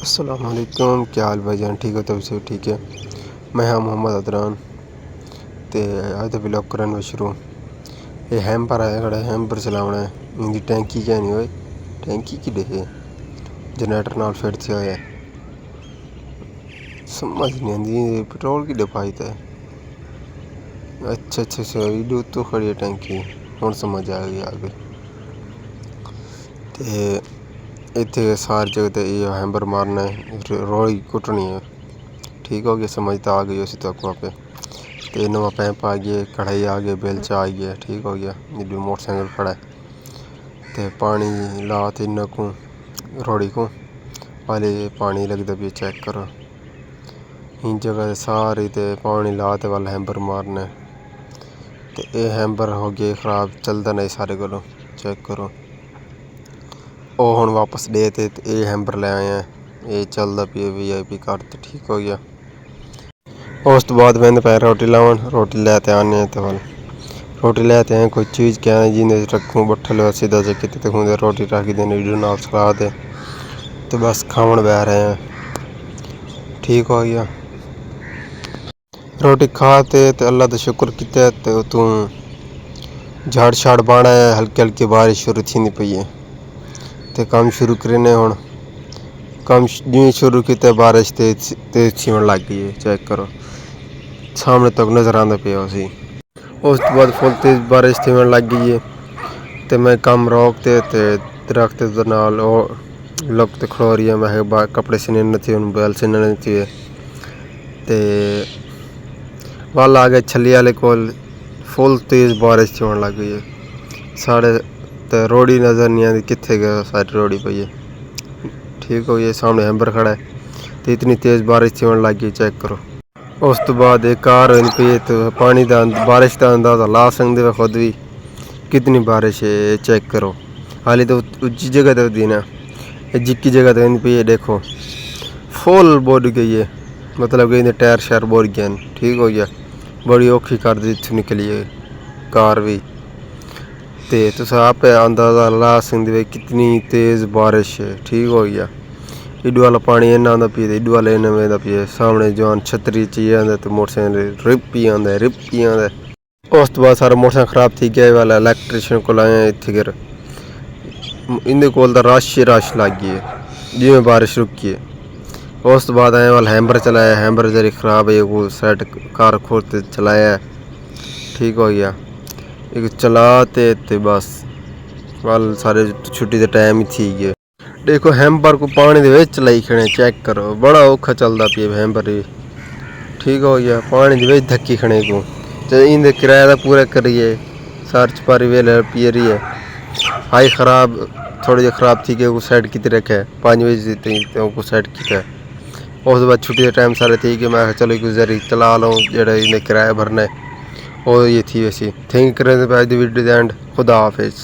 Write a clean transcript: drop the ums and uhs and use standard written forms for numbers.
अस्सलाम वालेकुम, क्या हाल भाईजान? ठीक हो? तब से ठीक है। मैं हाँ मोहम्मद अदरान ते अज तो ब्लॉग करन शुरू। ये हैम्पर आया खड़ा, हैम्पर चलावना है। इनकी टैंकी क्या नहीं होए, टैंकी की है जनरेटर नाल फिट से होया, समझ नहीं आती पेट्रोल की डिफाइत है। अच्छा वीडियो तो खड़ी है टैंकी, हुण समझ आ गई आगे। ते इतने सारी जगह ते ये हैम्बर मारना है, रोड़ी कुटनी है। ठीक हो गया, समझ तो आ गई उसी तक वहाँ पे। तो नवा पैंप आ गया, कढ़ाई आ गया, बेलचा आ गया। ठीक हो गया, जो मोटरसाइकिल खड़ा है तो पानी ला तो इन को रोड़ी को पहले पानी लगता भी चेक करो। इन जगह सारी ते पानी ला तो वाला हैम्बर मारना है। तो ये हैम्बर हो गया खराब, चलता नहीं सारे को चेक करो। ਉਹ ਹੁਣ ਵਾਪਸ ਦੇ ਤੇ ਇਹ ਹੈਂਬਰ ਲੈ ਆਏ ਆ, ਇਹ ਚੱਲਦਾ ਪਿਆ VIP ਕਾਰ ਤੇ। ਠੀਕ ਹੋ ਗਿਆ। ਉਸ ਤੋਂ ਬਾਅਦ ਮੈਂ ਦੁਪਹਿਰ ਰੋਟੀ ਲਾਉਣ, ਰੋਟੀ ਲੈ ਤੇ ਆਨੇ ਤੇ ਵੱਲ ਰੋਟੀ ਲੈ ਤੇ ਆਏ। ਕੋਈ ਚੀਜ਼ क्या जिन्हें रखूँ बट्ठल सीधा से कितने तक होंगे रोटी रख देने वीडियो नाल सलाह दे तो बस खावन बह रहे हैं। ठीक हो गया, रोटी खा ते अल्लाह का शुक्र किया तो तू झाड़ छाड़ बाना है। हल्की हल्की बारिश शुरू थी नहीं पई है तो काम शुरू करने। हुण काम जिवें शुरू किया बारिश तेज छीवन लग गई है। चेक करो, सामने तक नज़र आंदा पिया सी। उस तो बाद फुल तेज बारिश थीवन लग गई है तो मैं काम रोकते दरख्त नाल लुक ते खड़ो रही है। मैं कपड़े सीने नहीं थे, बैल सीने नहीं थे ते वल आ गए छली वाले कोल। फुल तेज बारिश थीवन लग गई है साढ़े तो रोड़ी नज़र नहीं आती कितने गया सारी रोड़ी पई है। ठीक हो गया, सामने हैम्बर खड़ा है तो इतनी तेज़ बारिश थीवन लग गई। चेक करो। उस तो बाद एक कार होनी पई तो पानी का बारिश का अंदाज़ा ला सकते हो खुद भी कितनी बारिश है। चेक करो, हाली तो ऊंची जगह तो दी ना, जिक्की जगह तो होनी पई है। देखो फुल बोड़ गई है, मतलब कि टायर शायर बोड़ गए। ठीक हो गया, बड़ी औखी कर दी इत्थों निकली है कार भी। तो तुस आप अंदाज़ा ला सकते कितनी तेज़ बारिश है। ठीक हो गया, इडू वाला पानी इन्ना आंदा पिया, इडू वाला इन्ना वेंदा पिया। सामने जवान छतरी चाहिए आंदा तो मोटरसाइकिल रिप ही आंदा। उस तो बाद सारा मोटरसाइकिल खराब थी गया। वाला इलैक्ट्रीशियन को आए इतने गिर इंदे कोल तो रश ही रश लग गई है जिमें बारिश रुकी है। उस तो बाद आए वाला हैम्बर चलाया, हैम्बर जरी खराब है वो सैट कार खोलते चलाया। ठीक हो गया, एक चलाते बस वाल सारे छुट्टी का टाइम ही थी गए। देखो हैम्पर को पानी दे विच चलाई खड़े, चेक करो बड़ा औखा चलता पिया हैम्पर भी। ठीक हो गया, पानी दे विच धक्की खड़े को तो इनके किराया का पूरा करिए। सर्च पर वेल पी रही है हाई खराब, थोड़ी जी खराब थी कि वो साइड की रखे 5 बजे को साइड किया। उस बाद छुट्टी का टाइम सारे थी कि मैं चलो गुजरी चला लो जो इन्हें किराया भरना है वो ये थी वैसी। थैंक करें वीडियो एंड खुदा हाफिज़।